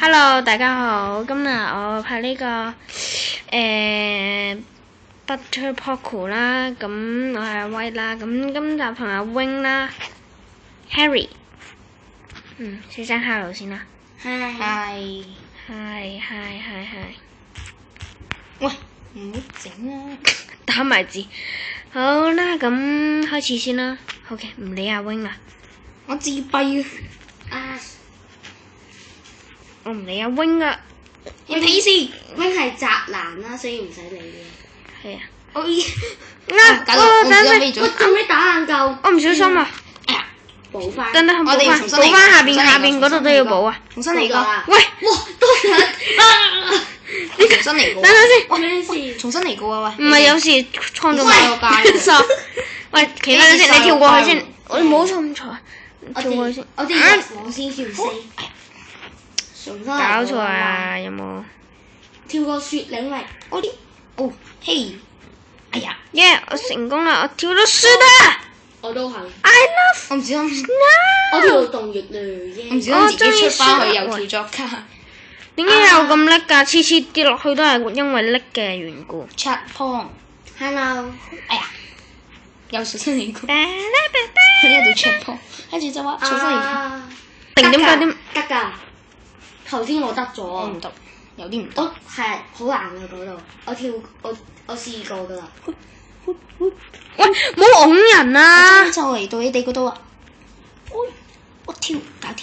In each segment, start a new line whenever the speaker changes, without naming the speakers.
Hello， 大家好，今日我拍呢、Butter Poco 啦，咁我係阿威啦，咁今集同阿 Wing 啦 ，Harry， 先生 hello 先啦。
係。喂，唔好整啊！
打埋字。好啦，咁開始先啦。OK， 唔理阿 Wing 啦。
我自閉啊！
我唔理阿 Wing 啦。
你睇意思 ？Wing 係宅男啦，所以唔使理嘅。
係啊。
我
搞到我
等陣，我做咩打爛嚿？
我唔小心啊！
哎呀，補翻。
等等，補翻下邊嗰度都要補啊！
重新嚟過。
喂，
哇，多謝啊！你重新嚟過。
等陣先。
咩事？重新嚟過啊！喂。
唔係有時創造埋個界。喂，企翻先，你跳過去先。我冇錯咁錯，跳過去先。
我先跳先。
搞錯啊！有冇？
跳過雪嶺嚟。我啲，哦，嘿，哎呀，
耶！我成功啦！我跳到雪啦！
我都係。
I love。
我唔小心。我跳到洞穴嘞，我唔小心自己出翻去又跳咗卡。
點解有咁叻㗎？次次跌落去都係因為叻嘅緣故。
Chat Pong。Hello。哎呀，又重新嚟過。呢度 Chat Pong， 跟住就話重新嚟過。
定點解點？
得㗎。頭先我得咗。我唔得，有啲唔得。我係好難㗎嗰度，我試過㗎啦。
喂，冇擁人啊！
就嚟到你哋嗰度啊！我跳搞掂，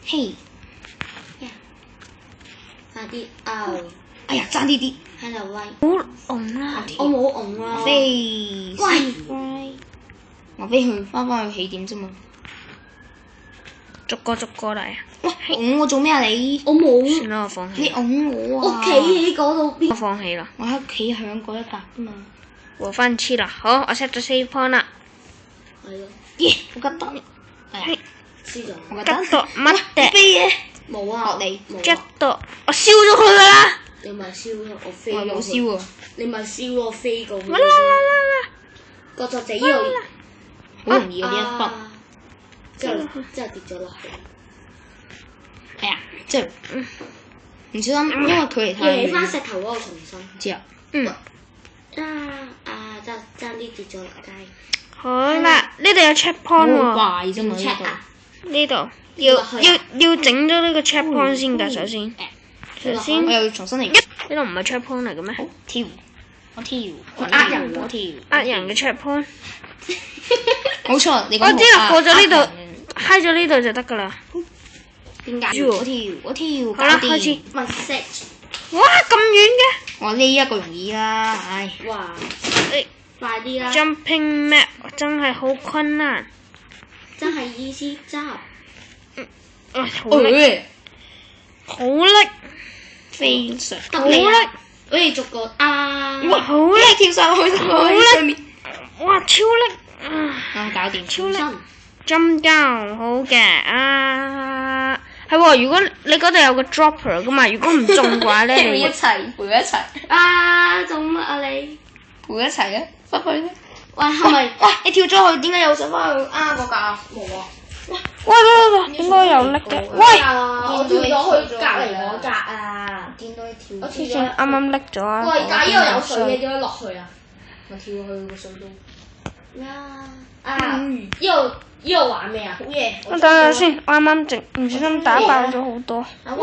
嘿！快啲哎呀，爭啲啲，喺度威。
好擁啦！
我冇擁啊！飛！喂！我飛去翻去起點啫嘛。
逐個嚟啊！
喂，擁我做咩啊你？我冇。
算啦，我放棄。
你擁我啊！我企喺嗰度。
我放棄啦。
我喺企響嗰一格啫嘛。
和翻黐啦，好，我 set 咗4 point 啦。
係咯。耶！我吉到。係啊。輸咗。我吉
到乜嘅？
飛嘅。冇啊！學你。
吉到，我燒咗佢㗎啦。
你咪燒咗我飛過去。我冇燒啊。你咪燒咗我飛過去。
啦！
個作者呢度好容易嘅呢一筆，之後跌咗落去。係啊，即係唔小心，因為距離太遠。要起翻石頭嗰個重新。之後。爭啲跌咗落街。
好啦，呢度有 check point 喎。
好壞啫嘛呢度。
呢度要整咗呢個 check point 先㗎，首先。
我又要重新嚟。
呢度唔係 check point 嚟嘅咩？
跳，我跳。
我呃人嘅 check point。
冇錯，你講
我知啦，過咗呢度，嗨咗呢度就得㗎啦。
點解？我跳。
好啦，開始。哇，咁遠嘅！
我呢一個容易啦，唉。哇！快啲啦
！Jumping map 真係好困難。
真係意思執。
好叻！好叻！
非常。
好叻！
我哋逐個
哇！好叻！
跳晒落去上面。
哇！超叻！
搞掂。
超叻！Jump down 好嘅係喎，如果你嗰度有個 dropper 噶嘛，如果唔中嘅話咧，
你一齊陪一齊。做乜啊你？陪一齊啊！翻去啦。喂，係咪？喂，你跳咗去，點解又上翻去嗰格啊？冇啊。
喂，點解有叻嘅？喂！
我跳咗去隔離嗰格啊！見到你跳。我跳咗。
啱啱叻咗啊！
喂，但係呢度有水嘅，點解落去啊？我跳去個水度。呢度玩咩啊？好嘢！
我等下先，我啱啱唔小心打爆咗好多。
但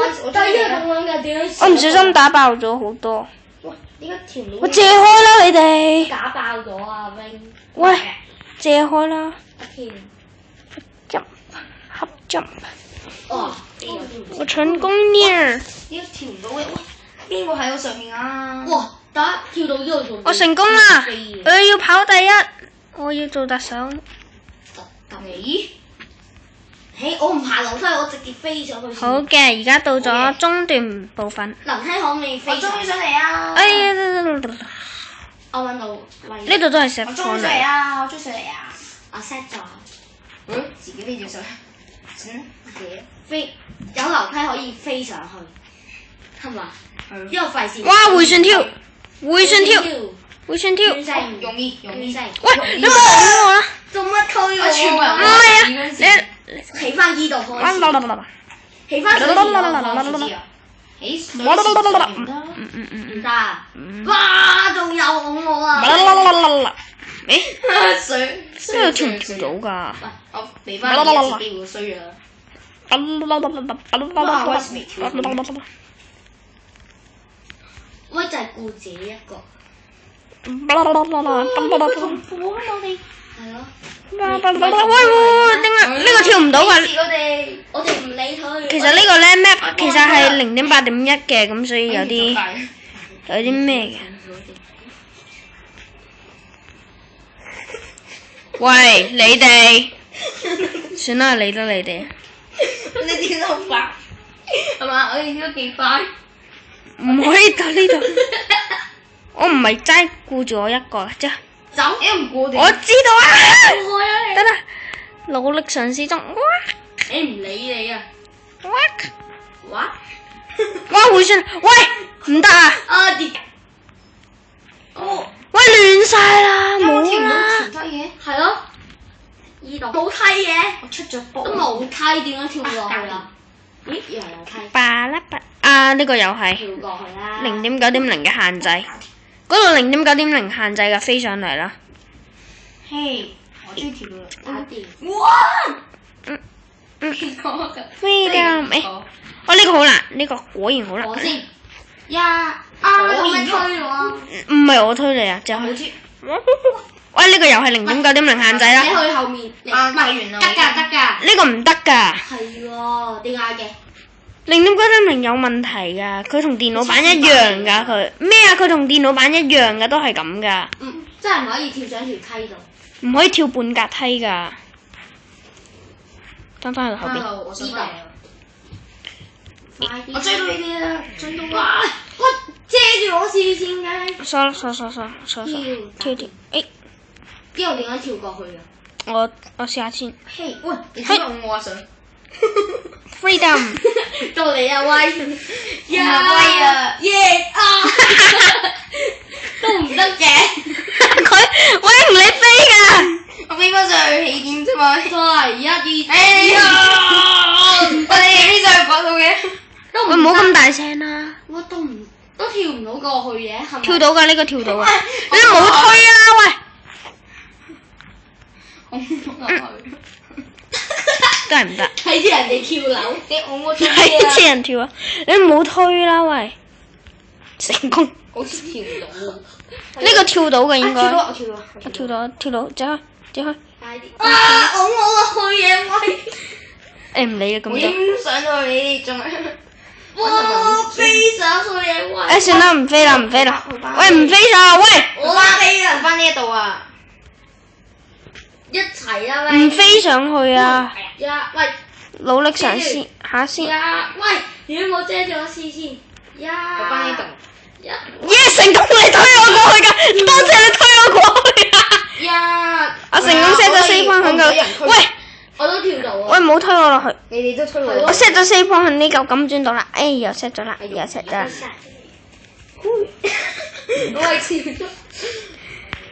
係呢個咁樣嘅點樣？
我唔小心打爆咗好多。
喂，點解跳唔到？
我借開啦，你哋。
打爆咗啊，Wing！
喂，借開啦。
跳。
合針。
哇！
我成功呢！
點解跳唔到嘅？喂，邊個喺我上面啊？哇！跳到呢度仲。
我成功啦！我要跑第一，我要做特首。
你？我唔爬樓梯，我直接飛上去。
好嘅，而家到咗中段部分。
樓梯可唔可以飛？我終於上嚟啊！
哎呀！
我揾到位。
呢度都係石礦嚟。
我終於上嚟啊！我 set 咗。自己飛咗上去。飛有樓梯可以飛上去，係嘛？因為費事。
哇！回旋跳。
容易。
喂，你冇拱我啦！
做乜推我？
唔係啊，你
起翻依度開始。起翻水池我唔知啊。起水池上唔得，唔得啊！哇，仲有拱我啊！
誒，
水
呢度跳唔跳到㗎？
喂，我俾翻你一次機會衰咗啦。喂，就係顧自己一個。同伙我哋係咯。
喂，點解呢個跳唔到㗎？
我哋唔理佢。
其實呢個咧 map 其實係0.8.1嘅，咁所以有啲咩嘅。喂，你哋，算啦，理得你哋。
你跳得好快，係嘛？我哋跳得幾快？
唔可以到呢度。我唔係齋顧住我一個啫。
走，你唔顧定？
我知道啊。
我啊你。
得啦，努力嘗試中。哇！
你唔理你啊。哇！
哇！回旋，喂，唔得啊！
啊跌！哦。
喂，亂晒啦，
冇
冇啦。
條梯嘅。係咯。依度冇梯嘅。我出咗波。都冇梯，點解跳落去啊？咦，原來有梯。
巴啦巴啊！呢個又係
跳過去啦。
0.9.0嘅限制，嗰度0.9.0限制嘅飛上嚟啦。
嘿，我中意跳啦。打電。哇！結果嘅。
飛㗎，誒，哦呢個好難，呢個果然好難。
我先。呀！可唔可以推我？
唔係我推你啊，就係。喂，呢個又係0.9.0限制啦。
你去後面。啊，完啦。得㗎，得㗎。
呢個唔得㗎。
係喎，點解嘅
0.9.0有問題㗎，佢同電腦版一樣㗎，佢咩啊？佢同電腦版一樣㗎，都係咁㗎。
真係唔可以跳上條梯度。
唔可以跳半格梯㗎。翻去後邊。
我知道。我追到呢啲啦，追到。哇！我遮住我視線嘅。
疏，跳，誒。
呢度點解跳過去啊？
我試下先。
嘿，喂，你點解我啊想
？Freedom。
到你啊威！呀威啊！耶啊！都唔得嘅。
佢，我唔理飛㗎。
我飛翻上去起點啫嘛。係1、2。哎呀！我哋飛上去嗰度嘅。
喂，唔好咁大聲啦。
我都跳唔到過去嘅，係咪？
跳到㗎，呢個跳到啊！你唔好推啦，喂！真係唔得。
睇住人哋跳樓，你拱我跳啊！
睇住人跳啊！你唔好推啦，喂！成功。
好似跳唔到喎。
呢個跳到嘅應該。
我
跳到，走開，走開。
快啲！啊！拱我落去嘢喂！
誒唔理啦，咁就。
已經上到去你哋仲係。哇！飛上去嘢喂！
誒算啦，唔飛啦，喂，唔飛上，喂！
我飛啊！翻呢一度啊！一齊啦喂！
唔飛上去啊！
呀喂！
努力嘗試下先。
呀喂！點解冇遮住我視線？呀！我翻呢度。
成功你推我過去㗎，多謝你推我過去啊！
呀！
我成功 set 咗4方向㗎。喂！
我都跳到啊！
喂，唔好推我落去。
你哋都推我。
我 set 咗4方向呢嚿金磚到啦，又 set 咗啦，又 set 咗啦。
我係跳咗。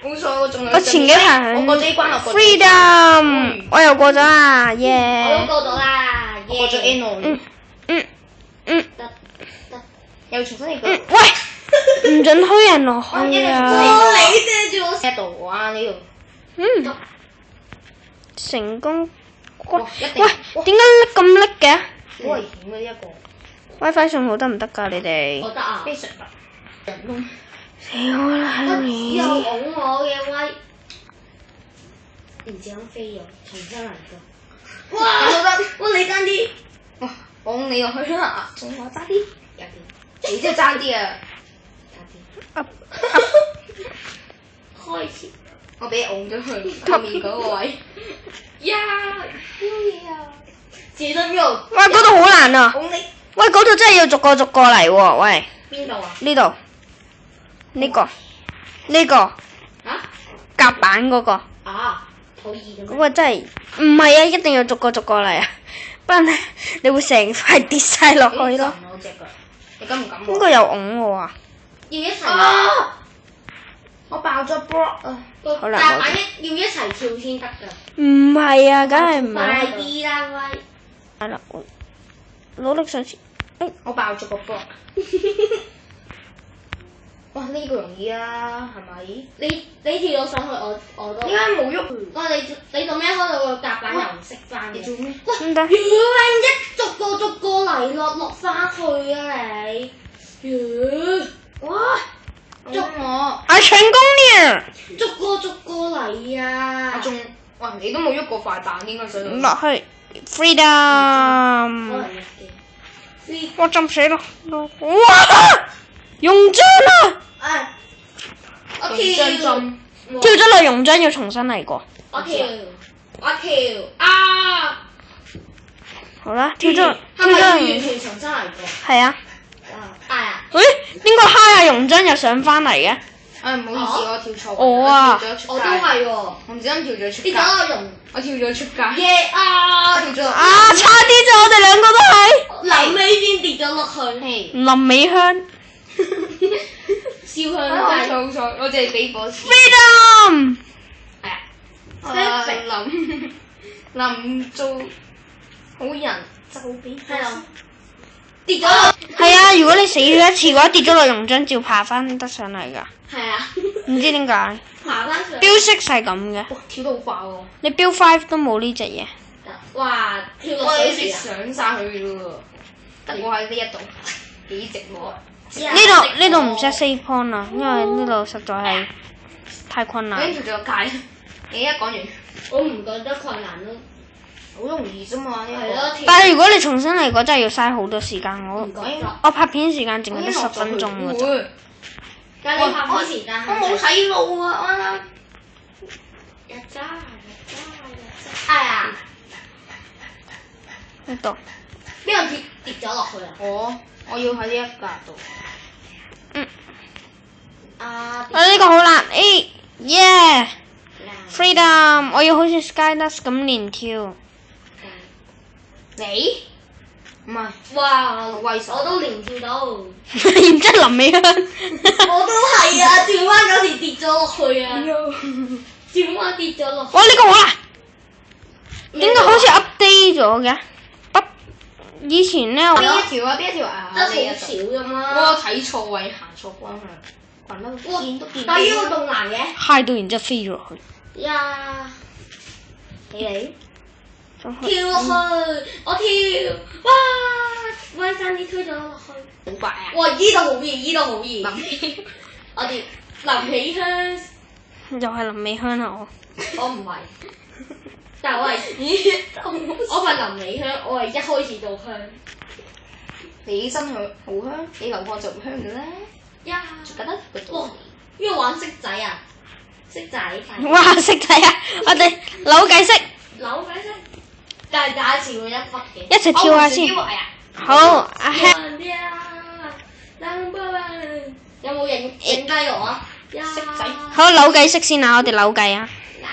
冇錯，我仲有。
我前幾排
我過咗呢關，我過咗。
Freedom，我又過咗啦，耶！
我都過到啦，耶！過咗 N 咯。得。又重新嚟過。
喂，唔准推人落去啊！
你遮住我呢度啊呢度。
成功。
喂，
點解咁叻嘅？
好危險啊！呢一個。
WiFi 信號得唔得㗎？你哋？
我得啊。非常得。人工。
死我啦！Harry。
又拱我嘅威。唔止咁飛咗，重新嚟過。哇！我得，哇你爭啲。哇！拱你落去啦，仲我爭啲。有啲。你真係爭啲啊！爭啲。開始。我俾拱咗去後面嗰個位。呀！乜嘢啊？自得用。
喂，嗰度好難啊！
拱你。
喂，嗰度真係要逐個嚟喎，喂。
邊度啊？
呢度。呢個。
啊？
夾板嗰個。
啊！好易嘅。
嗰個真係唔係啊！一定要逐個嚟啊！不然你會成塊跌晒落去咯。
我隻腳，你敢唔敢？
邊個又拱我啊？
要一齊。啊！我爆咗 block 啊！
好難
夾板要一齊跳先得㗎。
唔係啊，梗係唔係。
快啲啦喂！
係啦，努力上前。
我爆咗個波。哇！呢個容易啊，係咪？
你跳咗上去，我都。
點解冇喐？
哇！你做咩開到個甲板又唔識翻嘅？
你做咩？
唔得，
妖一逐個嚟落翻去啊你！妖哇！
捉我！
我成功了。
逐個嚟啊！
我仲哇！你都冇喐過塊板，應該想
落去 freedom。
可能嘅。
我浸死啦！哇！溶漿啊！
啊！我
張
跳
針。
跳咗落溶漿要重新嚟過。
我跳啊！
好啦，跳咗
係咪要完
溶
全重新嚟過？
係啊。
啊！
誒，邊個揩下溶漿又上翻嚟嘅？
唉，唔好意思，我跳錯。
我啊
我都
跳咗出街。
係喎。
我唔小心跳咗出
跌
街。
咗個溶
我跳咗出街。
耶啊！
跳咗。
啊，差啲啫，我哋兩個都係。
臨尾先跌咗落去，
嘿。
林美香
燒
好
香雞。
彩好彩，我淨係俾火錢。
freedom。
林做好人就俾火
係啊
錢。
跌咗落。
係啊，如果你死咗一次嘅話，跌咗落溶漿，照爬翻得上嚟㗎。
係啊，
唔知點解。
爬翻上。
標識係咁嘅，
哇！跳得好快喎。
你標 5都冇呢隻嘢。
哇！跳落
我
水
哋
池啊！
上晒去㗎喎，得我喺呢一度，幾寂寞。
呢度唔識 save point 啊，因為呢度實在係太困難。
我已經跳咗界。你一講完，
我唔覺得困難咯。
好容易啫嘛呢個。
係咯，
但係如果你重新嚟過，真係要嘥好多時間。
唔覺得。
我拍片時間淨係得10分鐘㗎咋。
咋。
但係你拍片時間
我冇睇路啊！啱啱。
日渣。哎呀！
呢度。
邊個跌咗落去啊？
我要喺呢一格度。
啊！
啊呢個好難，耶 freedom！我要好似 Skydust 咁連跳。
你？唔係。
哇！
威手
我都連跳到。
然之後林美香。
我都係啊！跳翻嗰時跌咗落去啊！跳翻跌咗落去。
哇！呢個好難。點解好似 update 咗嘅？以前咧，
邊一條啊？邊一條啊？
得好少啫嘛。
我睇錯位，行錯方向。群乜見都見到。
但係呢個咁難嘅。
揩到然之後飛咗落去。
呀！
你
跳落去，我跳，哇！威山啲推咗落去。
好快啊！
哇！依度好易，依度好易。
林
我哋林起香，
又係林美香啊！
我唔係，但係我係，我係林美香，我係一開始做香。
你身香好香，你流汗就唔香嘅啦。
呀！
覺得個
哇！呢個玩骰仔啊，骰仔。
哇！識睇啊！我哋扭計骰，
扭計骰，但係第一次會一忽嘅。
一齊跳下先。好，阿 h
有冇影低我啊？
骰仔。
好扭計骰先啊！我哋扭計啊！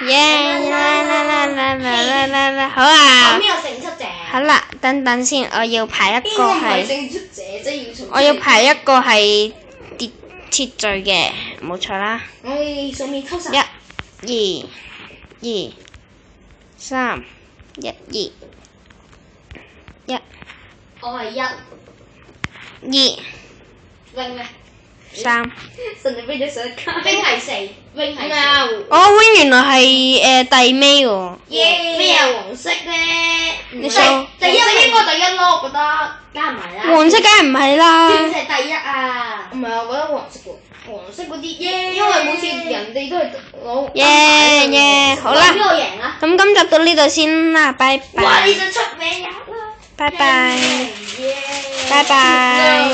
耶啦啦啦啦啦啦啦！好啊！
邊個勝出者？
好啦，等等先，我要排一個
邊個唔係
係，
勝出者啫？要從。
我要排一個係秩序嘅，冇錯啦。
我哋上面偷晒。
1、2、3、1、2、1、
我係一。
2、wing
咩？
3。
神就飛咗上街。
wing 係4 ，wing 係4。
哦，wing 原來係第尾喎。
耶！
咩係黃色咧？
你數
第一應該第一咯，我覺得。
梗係唔係啦。
黃色梗係唔係啦。
邊係第一啊？
唔係，我覺得黃色喎。黃色嗰啲，因為每次人哋都係攞。
耶耶，好啦
邊，個贏啊？
咁今集到呢度先啦，拜
哇！你
拜，
就出名啦！
拜拜，
耶！
拜拜。